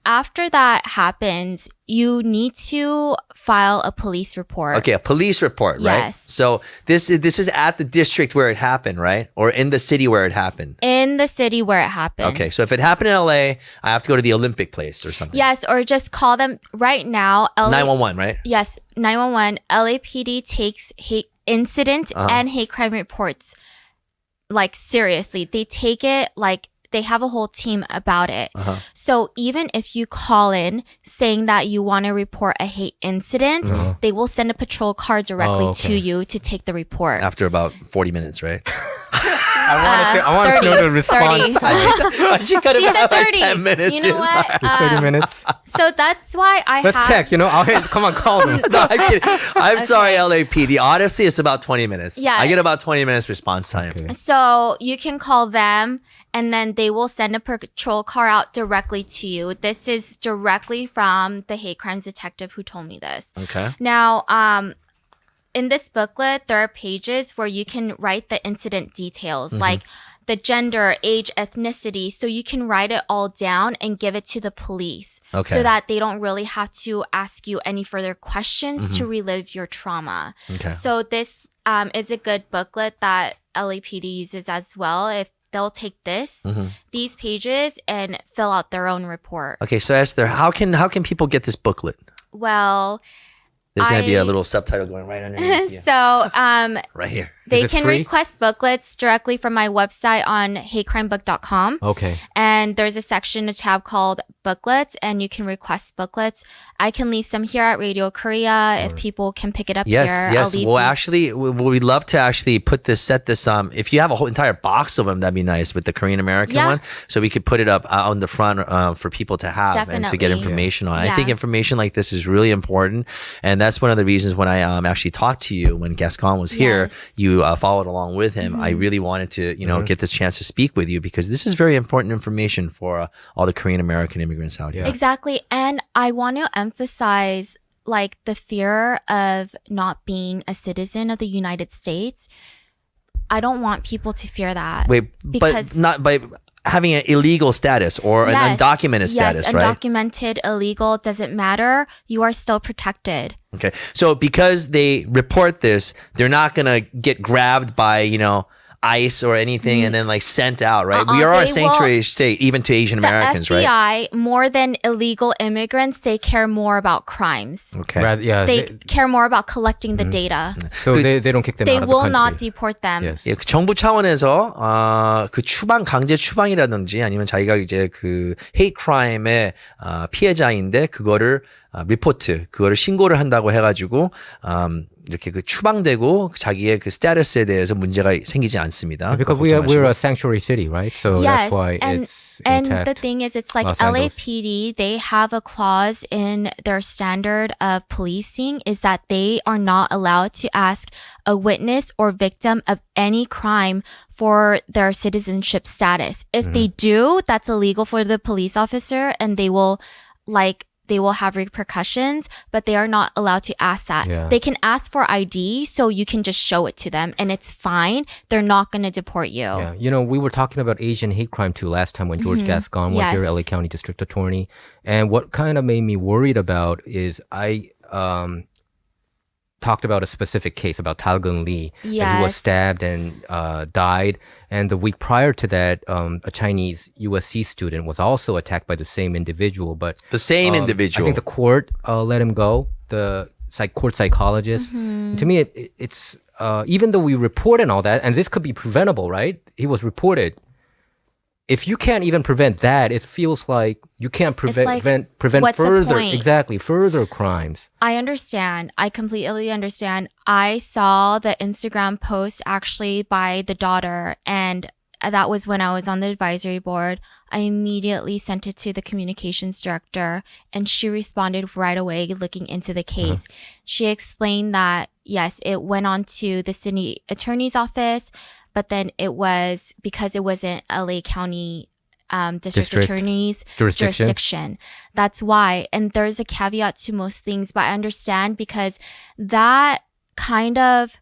After that happens, you need to file a police report. Okay, a police report, right? Yes. So this is at the district where it happened, right? Or in the city where it happened. In the city where it happened. Okay, so if it happened in LA, I have to go to the Olympic place or something. Yes, or just call them right now. 911, right? Yes, 911. LAPD takes hate incident and hate crime reports like seriously. They take it like they have a whole team about it. So even if you call in saying that you want to report a hate incident, they will send a patrol car directly to you to take the report. After about 40 minutes, right? I wanted to know the 30, response. 30. Why'd you cut She it said out like 30. 10 minutes? You know what? It's 30 minutes. So that's why I Let's have... check. Come on, call them. No, I'm kidding. I'm sorry, LAPD. Honestly, it's about 20 minutes. Yeah. I get about 20 minutes response time. Okay. So you can call them and then they will send a patrol car out directly to you. This is directly from the hate crimes detective who told me this. Okay. Now, in this booklet, there are pages where you can write the incident details, like the gender, age, ethnicity. So you can write it all down and give it to the police Okay. so that they don't really have to ask you any further questions to relive your trauma. Okay. So this is a good booklet that LAPD uses as well. If they'll take these pages and fill out their own report. Okay, so Esther, how can people get this booklet? Well, There's going to be a I- little subtitle going right underneath you. so Right here. they it can free? request booklets directly from my website on hatecrimebook.com. Okay. And there's a section, a tab called booklets, and you can request booklets. I can leave some here at Radio Korea if people can pick it up Yes, here. yes. I'll leave Well, these. actually, we'd love to actually set this. If you have a whole entire box of them, that'd be nice with the Korean American Yeah. one. So we could put it up on the front for people to have and to get Definitely. information on. I Yeah. think information like this is really important, and that's one of the reasons when I actually talked to you when Gascon was here, Yes. you followed along with him. I really wanted to, get this chance to speak with you because this is very important information for all the Korean American immigrants out here. Exactly. And I want to emphasize like the fear of not being a citizen of the United States. I don't want people to fear that. Wait, because but not by having an illegal status or an Yes, undocumented status, yes, right? undocumented, illegal, doesn't matter. You are still protected. Okay. So because they report this, they're not going to get grabbed by, ICE or anything and then like sent out, right? We are a they sanctuary state, even to Asian Americans, the right? FBI, more than illegal immigrants, they care more about crimes. Okay. Rather, yeah. They care more about collecting the data. So they don't kick them They out of the will country. not deport them. Yes. 예, 그 정부 차원에서 그 강제 추방이라든지 아니면 자기가 이제 그 hate crime의 피해자인데 그거를 그거를 신고를 한다고 해가지고 이렇게 그 추방되고 자기의 그 스테이터스에 대해서 문제가 생기지 않습니다. Because we're a sanctuary city, right? So Yes, that's why and it's and intact. the thing is, it's like Los Angeles. LAPD. They have a clause in their standard of policing is that they are not allowed to ask a witness or victim of any crime for their citizenship status. If they do, that's illegal for the police officer, and they will have repercussions, but they are not allowed to ask that. Yeah. They can ask for ID, so you can just show it to them, and it's fine. They're not going to deport you. Yeah, we were talking about Asian hate crime too last time when George Gascon was here, Yes. LA County District Attorney. And what kind of made me worried about is I talked about a specific case about Talgun Lee. And he was Yes. stabbed and died. And the week prior to that, a Chinese USC student was also attacked by the same individual. But The same I individual. think the court let him go, the court psychologist. To me, it's even though we report and all that, and this could be preventable, right? He was reported. If you can't even prevent that, it feels like you can't prevent like, prevent what's the further point? further crimes. I understand. I completely understand. I saw the Instagram post actually by the daughter, and that was when I was on the advisory board. I immediately sent it to the communications director, and she responded right away looking into the case. She explained that, yes, it went on to the city attorney's office, but then it was because it wasn't LA County district attorney's jurisdiction. That's why. And there's a caveat to most things, but I understand because that kind of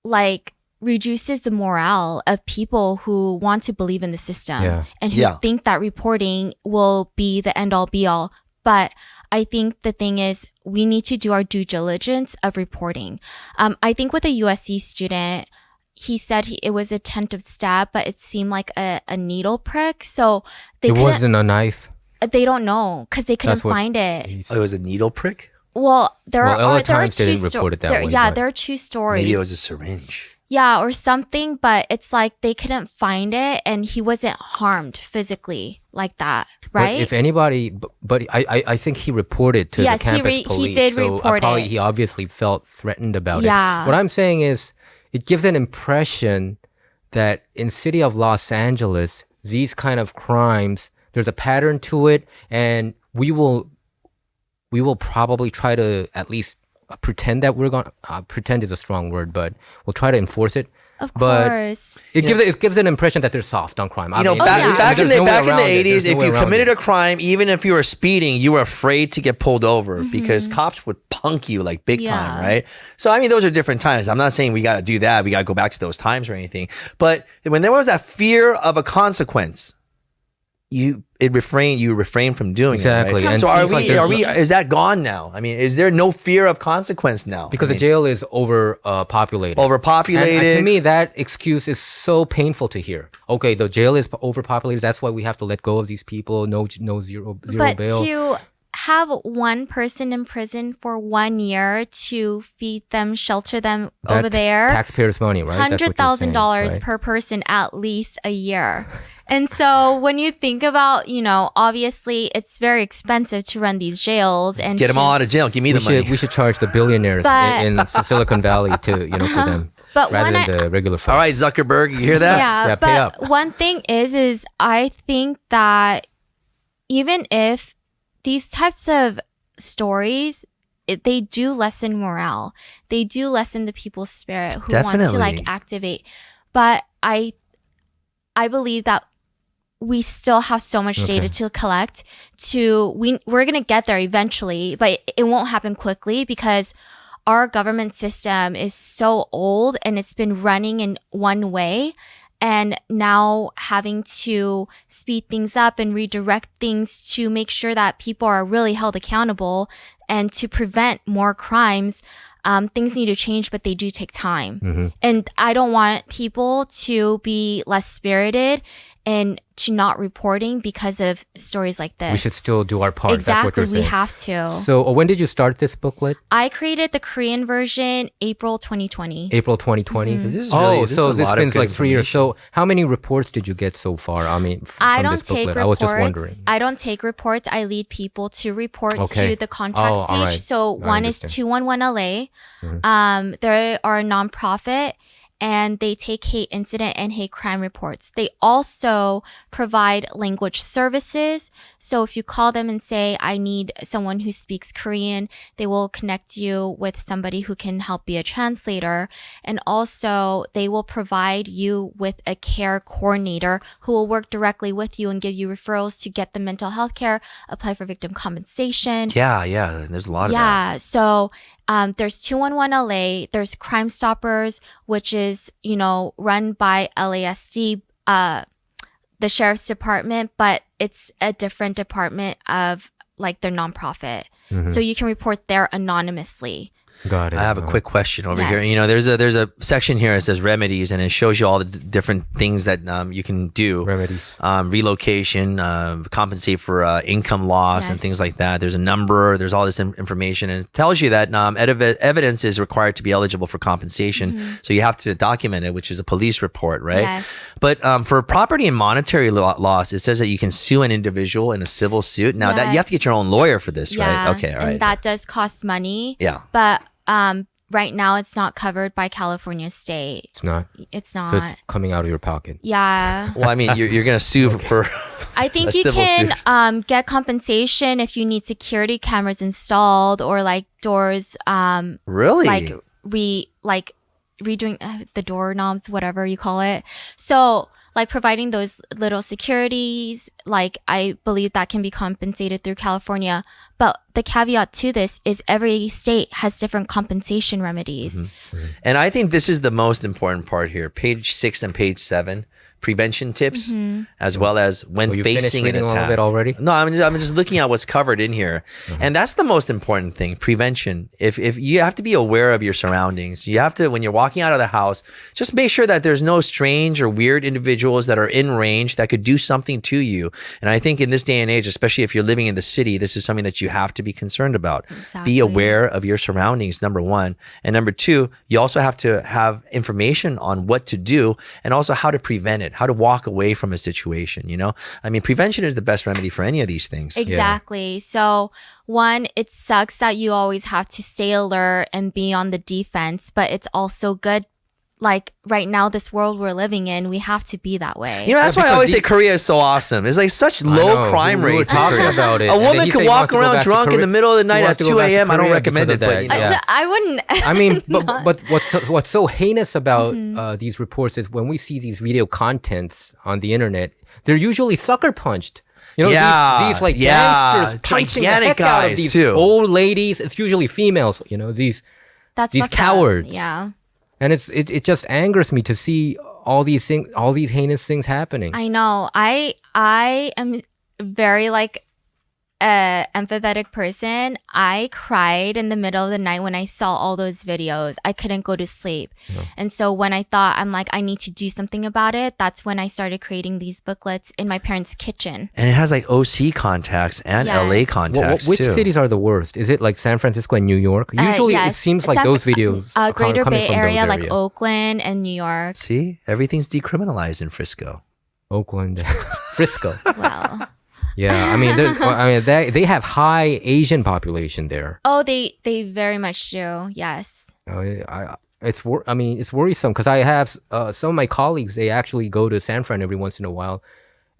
like reduces the morale of people who want to believe in the system and who think that reporting will be the end all be all. But I think the thing is we need to do our due diligence of reporting. I think with a USC student, he said it was a tentative stab, but it seemed like a needle prick. So it wasn't a knife. They don't know because they couldn't find it. Oh, it was a needle prick? Well, there are Times didn't report it that way. Yeah, there are two stories. Maybe it was a syringe. Yeah, or something, but it's like they couldn't find it and he wasn't harmed physically like that, right? But if anybody, but I think he reported to the campus police. He did report it. He obviously felt threatened about it. Yeah. What I'm saying is, it gives an impression that in city of Los Angeles, these kind of crimes, there's a pattern to it, and we will probably try to at least pretend that we're going to, pretend is a strong word, but we'll try to enforce it. Of but course. It gives an impression that they're soft on crime. You know, back in the 80s, if you committed a crime, even if you were speeding, you were afraid to get pulled over because cops would punk you like big time, right? So, I mean, those are different times. I'm not saying we got to do that. We got to go back to those times or anything. But when there was that fear of a consequence, you refrain from doing exactly. it. Right? And so is that gone now? I mean, is there no fear of consequence now? Because the jail is overpopulated. Overpopulated. And to me, that excuse is so painful to hear. Okay, the jail is overpopulated. That's why we have to let go of these people. No zero but bail. But to have one person in prison for 1 year to feed them, shelter them over there. Taxpayers' money, right? $100,000 per person at least a year. And so when you think about, obviously it's very expensive to run these jails and get them all out of jail. Give me the money. We should charge the billionaires in Silicon Valley to, for them. But rather than the regular folks. All right, Zuckerberg, you hear that? Yeah, pay up. But one thing is I think that even if these types of stories, they do lessen morale. They do lessen the people's spirit who want to activate. But I believe that we still have so much data to collect we're going to get there eventually, but it won't happen quickly because our government system is so old and it's been running in one way. And now having to speed things up and redirect things to make sure that people are really held accountable and to prevent more crimes, things need to change, but they do take time. Mm-hmm. And I don't want people to be less spirited and to not reporting because of stories like this. We should still do our part. Exactly, that's what you're saying. We have to. So when did you start this booklet? I created the Korean version April 2020. April 2020? Mm-hmm. This is been like 3 years. So how many reports did you get so far? I mean, from this booklet? I was just wondering. I don't take reports. I lead people to report to the contacts page. Right. So one is 211 LA. Mm-hmm. They are a nonprofit. And they take hate incident and hate crime reports. They also provide language services. So if you call them and say, I need someone who speaks Korean, they will connect you with somebody who can help be a translator. And also they will provide you with a care coordinator who will work directly with you and give you referrals to get the mental health care, apply for victim compensation. Yeah. There's a lot of that. Yeah. So there's 211 LA, there's Crime Stoppers, which is, run by LASD, the sheriff's department, but it's a different department of like their nonprofit. Mm-hmm. So you can report there anonymously. Got it. I have a quick question over here. There's a section here that says remedies, and it shows you all the different things that you can do. Remedies. Relocation, compensate for income loss and things like that. There's a number. There's all this information, and it tells you that evidence is required to be eligible for compensation. Mm-hmm. So you have to document it, which is a police report, right? Yes. But for property and monetary loss, it says that you can sue an individual in a civil suit. Now that you have to get your own lawyer for this, right? Okay, all right. And that does cost money. Yeah. But right now it's not covered by California state. It's not. It's not. So it's coming out of your pocket. Yeah. Well, I mean, you're going to sue for. I think A you civil can get compensation if you need security cameras installed or like doors Really? like redoing the doorknobs, whatever you call it. So like providing those little securities, like I believe that can be compensated through California. But the caveat to this is every state has different compensation remedies. And I think this is the most important part here. Page 6 and page 7. Prevention tips, as well as when you facing an finished reading attack. all of it already? No, I'm just looking at what's covered in here, and that's the most important thing: prevention. If you have to be aware of your surroundings, you have to, when you're walking out of the house, just make sure that there's no strange or weird individuals that are in range that could do something to you. And I think in this day and age, especially if you're living in the city, this is something that you have to be concerned about. Exactly. Be aware of your surroundings, number one, and number two, you also have to have information on what to do and also how to prevent it. How to walk away from a situation, you know? I mean, prevention is the best remedy for any of these things. Exactly. So one, it sucks that you always have to stay alert and be on the defense, but it's also good. Like right now, this world we're living in, we have to be that way. You know, that's why I because always say Korea is so awesome. It's like such low crime We were rates. in talking Korea. about it. A and then woman he could said he walk wants to go around back to drunk in Korea. the middle of the night He at wants to go 2 back to a.m. I don't Korea recommend because it, of but that. you know. Yeah. I wouldn't. I mean, but what's so heinous about these reports is when we see these video contents on the internet, they're usually sucker punched. You know, these like gangsters punching the gigantic heck out of guys, these too. old ladies. It's usually females. You know, these That's these fucked up. cowards. Yeah. And it just angers me to see all these things, all these heinous things happening. I know. I am very like empathetic person. I cried in the middle of the night when I saw all those videos. I couldn't go to sleep. And so when I thought, I'm like, I need to do something about it, that's when I started creating these booklets in my parents' kitchen. And it has like OC contacts and Yes. LA contacts Which too. cities are the worst? Is it like San Francisco and New York? Usually it Yes. seems like those videos are Greater coming Bay from Area, those like areas. Oakland and New York. See, everything's decriminalized in Frisco. Oakland, Frisco. Well, Yeah, I mean, they have high Asian population there. oh, they very much do. Yes. It's worrisome because I have some of my colleagues. They actually go to San Fran every once in a while,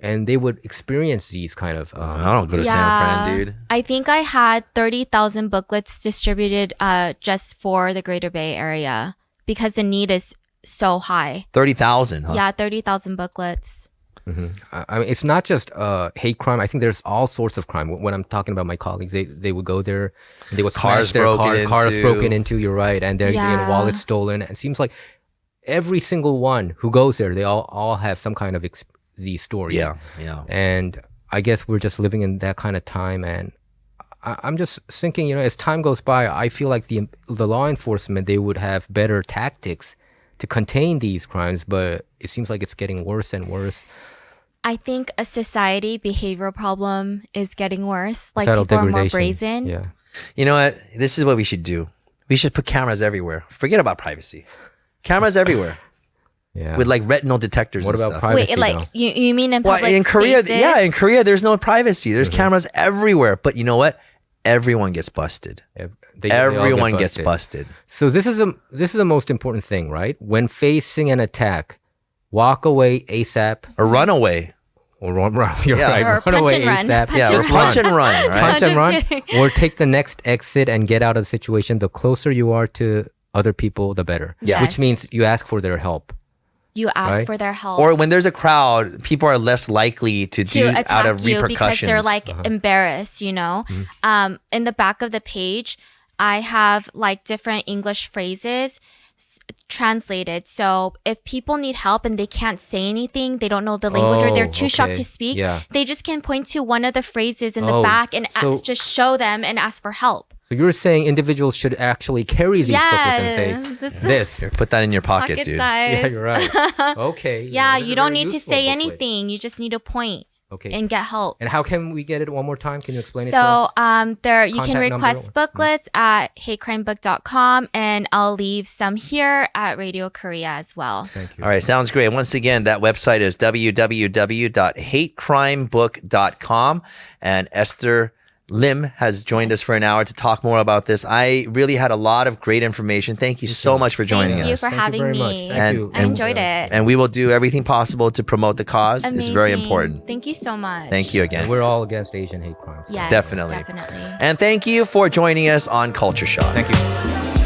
and they would experience these kind of. I don't go to San Fran, dude. I think I had 30,000 booklets distributed just for the Greater Bay Area because the need is so high. 30,000, huh? Yeah, 30,000 booklets. I mean, it's not just hate crime. I think there's all sorts of crime. When I'm talking about my colleagues, they would go there and they would Cars smash their broken cars into. broken into. You're right, and they're getting Yeah. wallets stolen. It seems like every single one who goes there, they all have some kind of these stories. Yeah. And I guess we're just living in that kind of time. And I'm just thinking, you know, as time goes by, I feel like the law enforcement, they would have better tactics to contain these crimes, but it seems like it's getting worse and worse. I think a society behavioral problem is getting worse. Like Societal people are more degradation. brazen. Yeah. You know what? This is what we should do. We should put cameras everywhere. Forget about privacy. Cameras everywhere Yeah. with like retinal detectors What and about stuff. privacy? Wait, like though? you mean in Well, public in Korea, spaces? yeah, in Korea, there's no privacy. There's cameras everywhere. But you know what? Everyone gets busted. They all Everyone gets busted. So this is the most important thing, right? When facing an attack, walk away ASAP Or run away. or run. You're Yeah. right. Or run punch away and run. ASAP. Punch Yeah, and or Just punch run. and run, right? Punch and Just run, kidding. or take the next exit and get out of the situation. The closer you are to other people, the better. Yeah. Which Yes. means you ask for their help. You ask Right? for their help. Or when there's a crowd, people are less likely to do to attack out of you because repercussions. they're like embarrassed, you know. In the back of the page, I have like different English phrases translated. So if people need help and they can't say anything, they don't know the language or they're too shocked okay. to speak, Yeah. they just can point to one of the phrases in the Oh, back and so- just show them and ask for help. So you're saying individuals should actually carry these booklets and say this is this. Here, put that in your pocket, pocket dude. size. Yeah, you're right. Okay. Yeah, this is you a don't very need to useful say booklet. anything. You just need to point Okay. and get help. And how can we get it one more time? Can you explain it to So us? there you can Contact number request or- booklets at hatecrimebook.com and I'll leave some here at Radio Korea as well. Thank you. All right, sounds great. Once again, that website is www.hatecrimebook.com. And Esther Lim has joined us for an hour to talk more about this. I really had a lot of great information. Thank you so much for joining Thank you us. for having very me. much. Thank And- you. I enjoyed it. And we will do everything possible to promote the cause. It's very Amazing. important. Thank you so much. Thank you And again. we're all against Asian hate crimes. Yes, Definitely. definitely. And thank you for joining us on Culture Shock. Thank you.